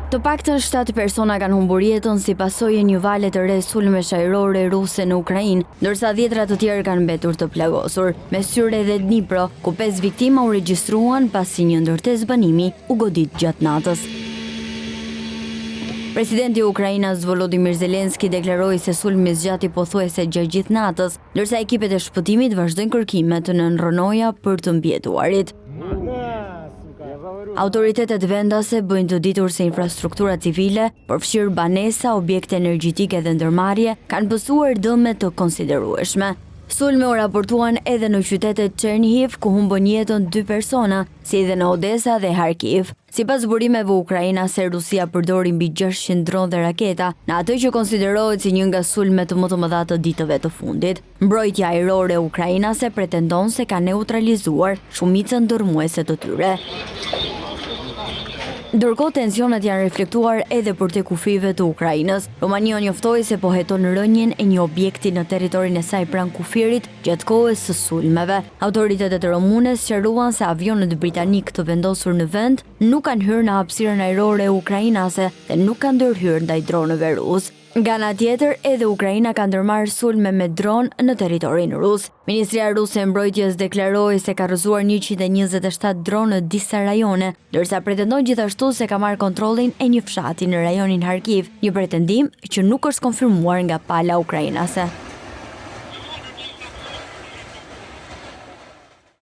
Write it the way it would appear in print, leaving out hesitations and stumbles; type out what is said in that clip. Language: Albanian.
Të paktën 7 persona kanë humbur jetën si pasojë një vale të re sulmesh ajrore ruse në Ukrainë, ndërsa 10 të tjerë kanë mbetur të plagosur, mes tyre edhe Dnipro, ku 5 viktima u regjistruan pasi një ndërtesë banimi u godit gjatë natës. Presidenti i Ukrainës Volodymyr Zelensky deklaroi se sulmi zgjati pothuajse gjatë gjithë natës, ndërsa ekipet e shpëtimit vazhdojnë kërkimet në Ronoja për të mbijetuarit. Autoritetet vendase bëjnë të ditur se infrastruktura civile, përfshirë banesa, objekte energjitike dhe ndërmarrje, kanë pësuar dëme të konsiderueshme. Sulme u raportuan edhe në qytetet Chernihiv, ku humbën jetën 2 persona, si edhe në Odesa dhe Kharkiv. Sipas burimeve ukrainase, Rusia përdori mbi 600 dronë dhe raketa, në atë që konsiderohet si një nga sulmet më të mëdha të ditëve të fundit. Mbrojtja ajrore ukrainase pretendon se ka neutralizuar shumicën dërmuese të tyre. Ndërkohë tensionet janë reflektuar edhe për te kufive të Ukrainës. Romania njoftoi se po heton rënien e një objekti në territorin e saj pranë kufirit gjatë kohës së sulmeve. Autoritetet rumune sqaruan se avionët britanik të vendosur në vend nuk kanë hyrë në hapësirën ajrore ukrainase dhe nuk kanë ndërhyrë ndaj dronëve rus. Nga ana tjetër, edhe Ukraina ka ndërmarrë sulme me dronë në territorin rus. Ministria ruse e mbrojtjes deklaroi se ka rrëzuar 127 dronë në disa rajone, ndërsa pretendon gjithashtu se ka marrë kontrollin e një fshati në rajonin Kharkiv, një pretendim që nuk është konfirmuar nga pala ukrainase.